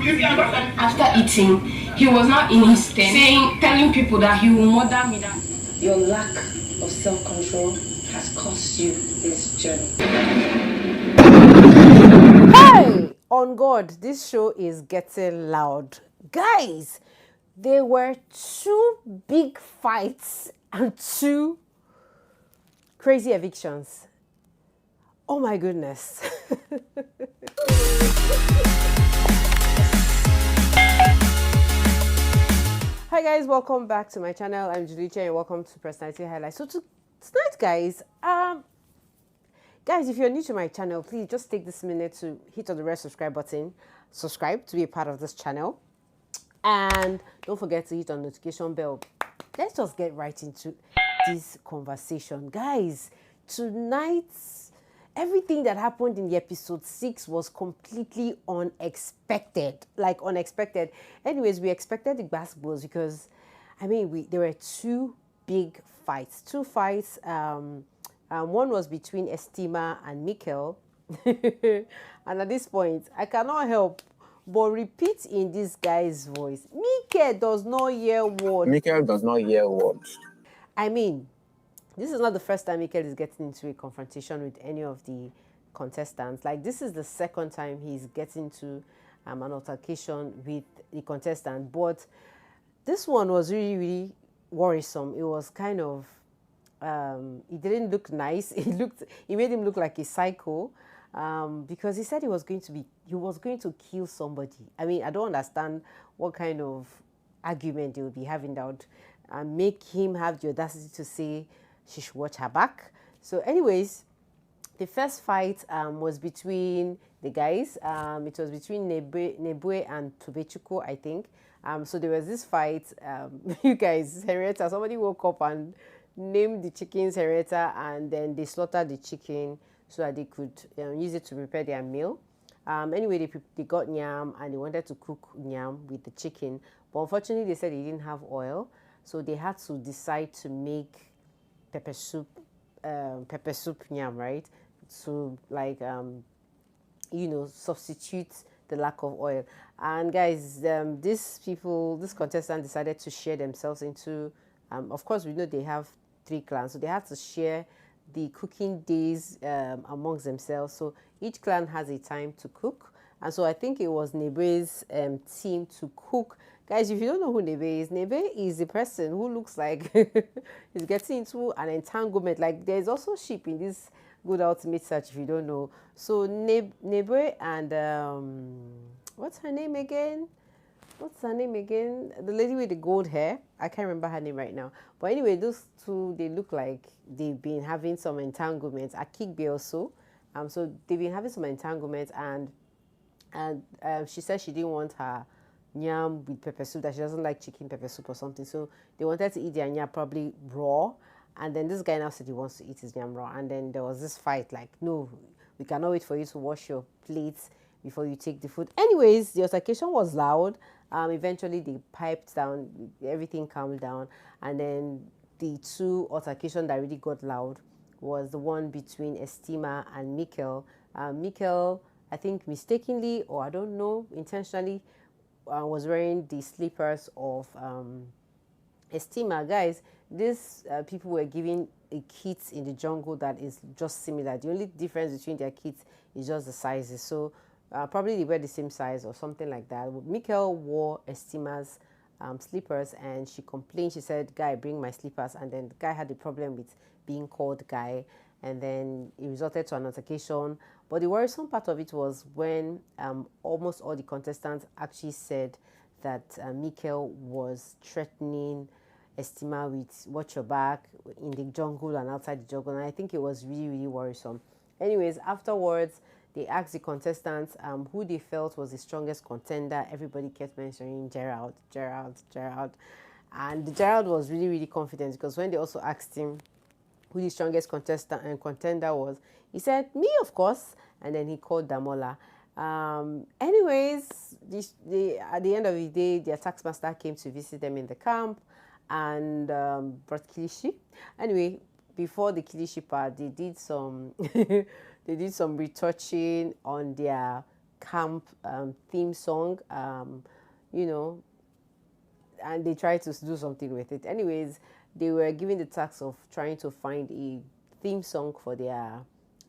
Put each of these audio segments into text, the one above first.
After eating, he was now in his tent telling people that he will murder me. That your lack of self-control has cost you this journey. Hey, on God, this show is getting loud. Guys, there were 2 big fights and 2 crazy evictions. Oh my goodness. Hi guys, welcome back to my channel. I'm Julie Uche and welcome to Personality Highlights. So tonight guys, if you're new to my channel, please just take this minute to hit on the red subscribe button, subscribe to be a part of this channel, and don't forget to hit on the notification bell. Let's just get right into this conversation. Guys, tonight, everything that happened in the episode 6 was completely unexpected. Like unexpected. Anyways, we expected the basketballs because, I mean, there were 2 big fights. 2 fights. One was between Estima and Mikkel. And at this point, I cannot help but repeat in this guy's voice. Mikkel does not hear word. Mikkel does not hear words. I mean, this is not the first time Mikkel is getting into a confrontation with any of the contestants. Like, this is the second time he's getting to an altercation with the contestant. But this one was really, really worrisome. It was kind of, it didn't look nice. It made him look like a psycho. Because he said he was going to kill somebody. I mean, I don't understand what kind of argument they would be having that would make him have the audacity to say she should watch her back. So anyways, the first fight was between the guys. It was between Nebue and Tubechuko, I think. So there was this fight. You guys, Henrietta, somebody woke up and named the chickens Henrietta, and then they slaughtered the chicken so that they could use it to prepare their meal. Anyway, they got nyam and they wanted to cook nyam with the chicken. But unfortunately, they said they didn't have oil. So they had to decide to make pepper soup nyam, right? To like, substitute the lack of oil. And guys, this contestant decided to share themselves into, of course, we know they have 3 clans. So they had to share the cooking days amongst themselves. So each clan has a time to cook. And so I think it was Nebe's team to cook. Guys, if you don't know who Nebe is the person who looks like he's getting into an entanglement. Like, there's also sheep in this Good Ultimate Search, if you don't know. So Nebe and what's her name again? The lady with the gold hair. I can't remember her name right now. But anyway, those 2, they look like they've been having some entanglements. Akigbe also. So they've been having some entanglements, and she said she didn't want her nyam with pepper soup, that she doesn't like chicken pepper soup or something. So they wanted to eat their nyam probably raw. And then this guy now said he wants to eat his nyam raw. And then there was this fight like, no, we cannot wait for you to wash your plates before you take the food. Anyways, the altercation was loud. Eventually they piped down, everything calmed down, and then the 2 altercations that really got loud was the one between Estima and Mikkel. Mikkel, I think mistakenly, or I don't know, intentionally, was wearing the slippers of Estima. Guys, these people were giving a kit in the jungle that is just similar. The only difference between their kits is just the sizes. So probably they were the same size or something like that. Mikkel wore Estima's slippers, and she complained. She said, "Guy, bring my slippers." And then the guy had a problem with being called Guy, and then it resulted to an altercation. But the worrisome part of it was when almost all the contestants actually said that Mikkel was threatening Estima with "watch your back" in the jungle and outside the jungle. And I think it was really, really worrisome. Anyways, afterwards, they asked the contestants who they felt was the strongest contender. Everybody kept mentioning Gerald. And Gerald was really, really confident, because when they also asked him who the strongest contestant and contender was, he said, "Me, of course." And then he called Damola. Anyways, at the end of the day, their taxmaster came to visit them in the camp and brought kilishi. Anyway, before the kilishi part, they did some they did some retouching on their camp theme song, you know, and they tried to do something with it. Anyways, they were given the task of trying to find a theme song for their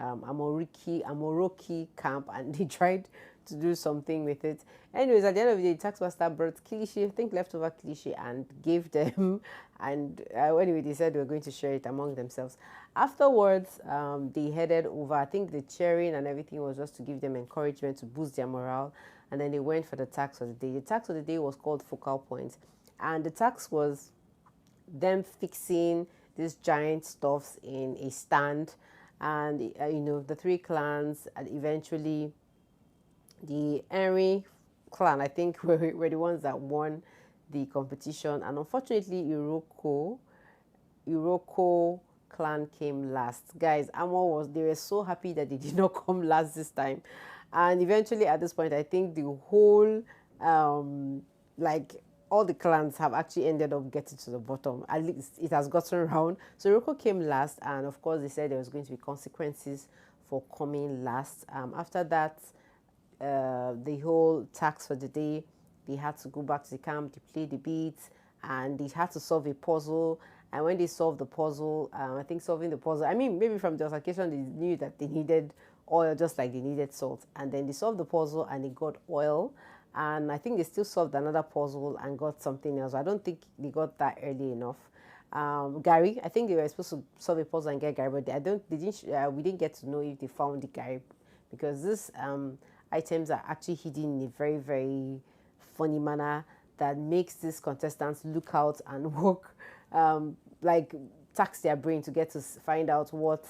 Amoroki camp, and they tried to do something with it. Anyways, at the end of the day, the taskmaster brought cliche, I think leftover cliche, and gave them. And anyway, they said they were going to share it among themselves. Afterwards, they headed over. I think the cheering and everything was just to give them encouragement to boost their morale. And then they went for the task of the day. The task of the day was called Focal Point. And the task was them fixing these giant stuffs in a stand. And, you know, the three clans, and eventually the Henry clan, I think, were the ones that won the competition. And unfortunately, Iroko clan came last. Guys, they were so happy that they did not come last this time. And eventually at this point, I think the whole, like all the clans have actually ended up getting to the bottom. At least it has gotten round. So Iroko came last, and of course they said there was going to be consequences for coming last. After that, the whole task for the day, they had to go back to the camp, they played the beats, and they had to solve a puzzle. And when they solved the puzzle, I think solving the puzzle, I mean, maybe from the occasion they knew that they needed oil just like they needed salt. And then they solved the puzzle and they got oil. And I think they still solved another puzzle and got something else. I don't think they got that early enough. Gary, I think they were supposed to solve a puzzle and get Gary, but we didn't get to know if they found the Gary, because these items are actually hidden in a very, very funny manner that makes these contestants look out and work, like tax their brain to get to find out what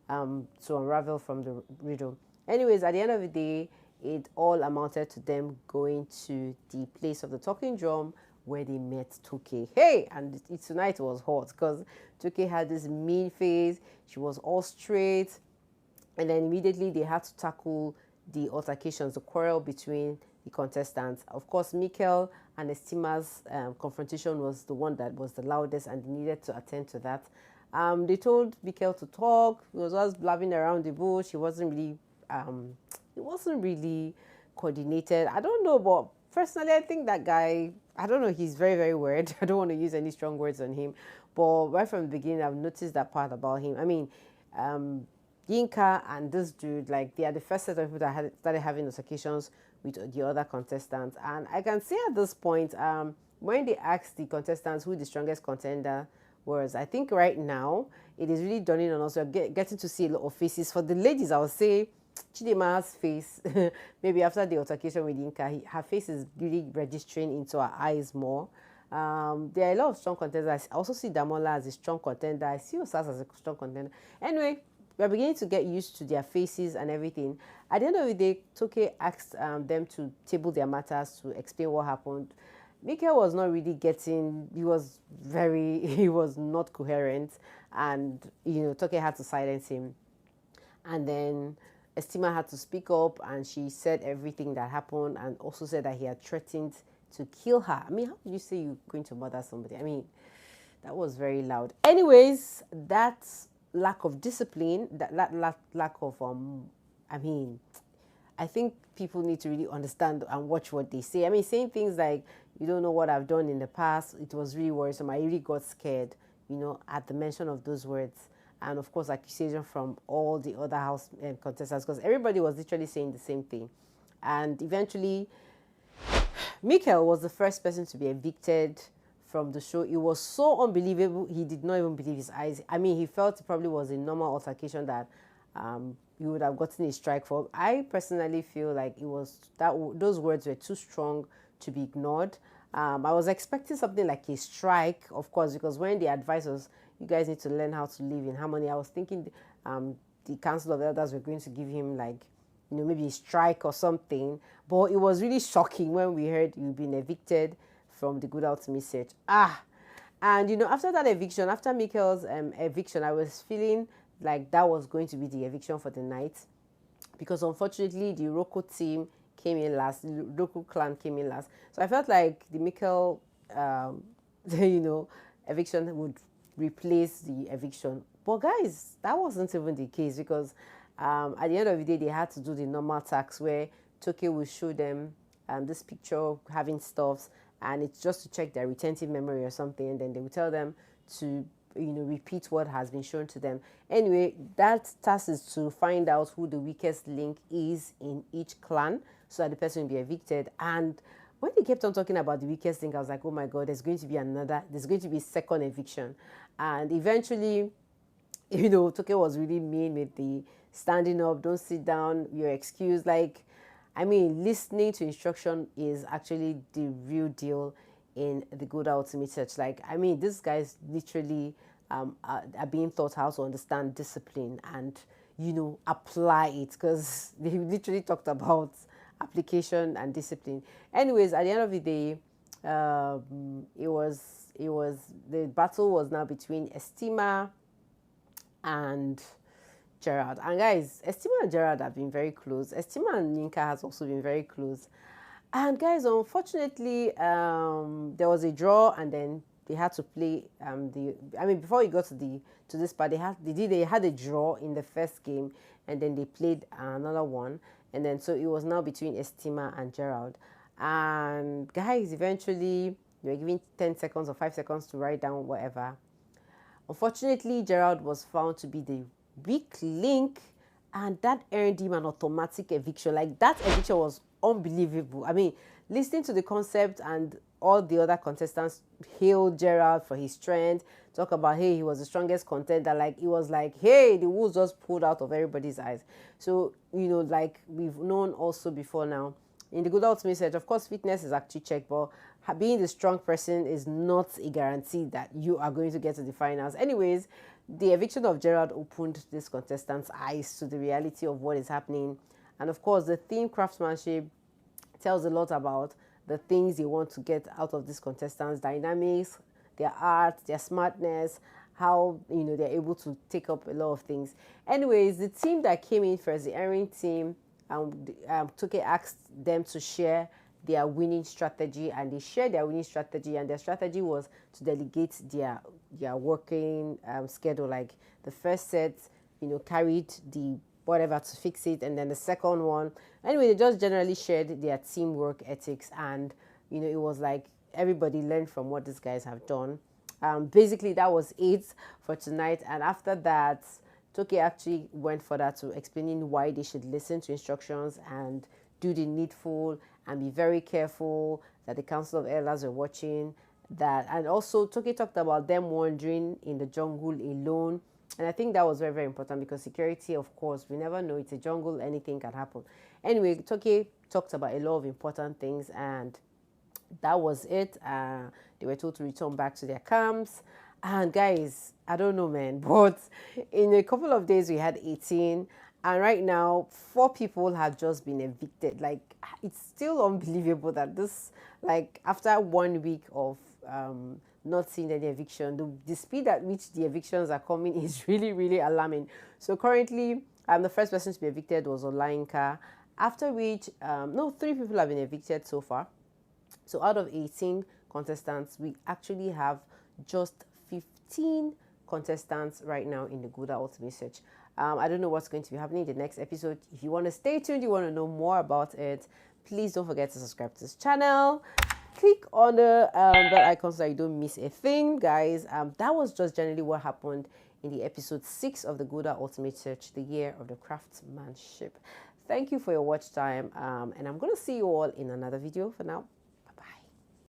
to unravel from the riddle. Anyways, at the end of the day, it all amounted to them going to the place of the talking drum where they met Toke. Hey, and tonight was hot because Toke had this mean face. She was all straight. And then immediately they had to tackle the altercations, the quarrel between the contestants. Of course, Mikel and Estima's confrontation was the one that was the loudest, and they needed to attend to that. They told Mikel to talk. He was always blabbing around the bush. He wasn't really coordinated. I don't know, but personally, I think that guy, I don't know, he's very, very weird. I don't want to use any strong words on him, but right from the beginning, I've noticed that part about him. I mean, Yinka and this dude, like, they are the first set of people that started having altercations with the other contestants. And I can say at this point, when they asked the contestants who the strongest contender was, I think right now it is really dawning on us. We're getting to see a lot of faces. For the ladies, I would say Chidema's face, maybe after the altercation with Yinka, her face is really registering into her eyes more. There are a lot of strong contenders. I also see Damola as a strong contender. I see Osas as a strong contender. Anyway, we're beginning to get used to their faces and everything. At the end of the day, Toke asked them to table their matters, to explain what happened. Mikel was not really getting, he was not coherent, and, you know, Toke had to silence him. And then Estima had to speak up, and she said everything that happened, and also said that he had threatened to kill her. I mean, how could you say you're going to murder somebody? I mean, that was very loud. Anyways, that lack of discipline, that lack of, I mean, I think people need to really understand and watch what they say. I mean, saying things like, you don't know what I've done in the past, it was really worrisome. I really got scared, you know, at the mention of those words. And of course, accusation from all the other house contestants, because everybody was literally saying the same thing. And eventually, Mikel was the first person to be evicted from the show. It was so unbelievable, he did not even believe his eyes. I mean, he felt it probably was a normal altercation that he would have gotten a strike for. I personally feel like it was that those words were too strong to be ignored. I was expecting something like a strike, of course, because when the advice was, you guys need to learn how to live in harmony, I was thinking the Council of Elders were going to give him, like, you know, maybe a strike or something. But it was really shocking when we heard you've been evicted from the Good Ultimate Search. And, you know, after that eviction, after Mikel's eviction, I was feeling like that was going to be the eviction for the night, because unfortunately the Roko team came in last, the Roko clan came in last. So I felt like the Mikel, you know, eviction would replace the eviction. But guys, that wasn't even the case, because at the end of the day, they had to do the normal tax where Toke will show them this picture having stuffs, and it's just to check their retentive memory or something, and then they will tell them to repeat what has been shown to them. Anyway, that task is to find out who the weakest link is in each clan so that the person will be evicted. And when they kept on talking about the weakest link, I was like, oh my god, there's going to be a second eviction. And eventually, Toke was really mean with the standing up, don't sit down, your excuse. Like, I mean, listening to instruction is actually the real deal in the Good Ultimate Search. Like, I mean, these guys literally are being taught how to understand discipline and, apply it, because they literally talked about application and discipline. Anyways, at the end of the day, the battle was now between Estima and Gerald. And guys, Estima and Gerald have been very close. Estima and Yinka has also been very close. And guys, unfortunately, there was a draw, and then they had to play before you got to this part, they had a draw in the first game, and then they played another one, and then so it was now between Estima and Gerald. And guys, eventually they were given 10 seconds or 5 seconds to write down whatever. Unfortunately, Gerald was found to be the weak link, and that earned him an automatic eviction. Like, that eviction was unbelievable. I mean, listening to the concept, and all the other contestants hailed Gerald for his strength, talk about, hey, he was the strongest contender. Like, it was like, hey, the wool just pulled out of everybody's eyes. So, like we've known also before now, in the Good Ultimate Search, of course, fitness is actually checked, but being the strong person is not a guarantee that you are going to get to the finals. Anyways, the eviction of Gerald opened this contestant's eyes to the reality of what is happening. And of course, the theme craftsmanship tells a lot about the things they want to get out of these contestants' dynamics, their art, their smartness, how they're able to take up a lot of things. Anyways, the team that came in first, the Erin team, Toke asked them to share their winning strategy, and they shared their winning strategy, and their strategy was to delegate their working schedule. Like, the first set, carried the whatever to fix it, and then the second one, anyway, they just generally shared their teamwork ethics, and it was like everybody learned from what these guys have done. Basically, that was it for tonight, and after that, Toke actually went further to explaining why they should listen to instructions and do the needful and be very careful, that the Council of Elders were watching that. And also, Toke talked about them wandering in the jungle alone. And I think that was very, very important, because security, of course, we never know. It's a jungle, anything can happen. Anyway, Toke talked about a lot of important things, and that was it. They were told to return back to their camps. And guys, I don't know, man, but in a couple of days we had 18, and right now 4 people have just been evicted. Like, it's still unbelievable that this, like, after 1 week of not seeing any eviction, the speed at which the evictions are coming is really, really alarming. So currently, the first person to be evicted was Olainka, after which 3 people have been evicted so far. So out of 18 contestants, we actually have just 15 contestants right now in the Gouda Ultimate Search. I don't know what's going to be happening in the next episode. If you want to stay tuned, you want to know more about it, please don't forget to subscribe to this channel. Click on the bell icon so that you don't miss a thing, guys. That was just generally what happened in the episode 6 of the Gouda Ultimate Search, the year of the craftsmanship. Thank you for your watch time, and I'm going to see you all in another video for now.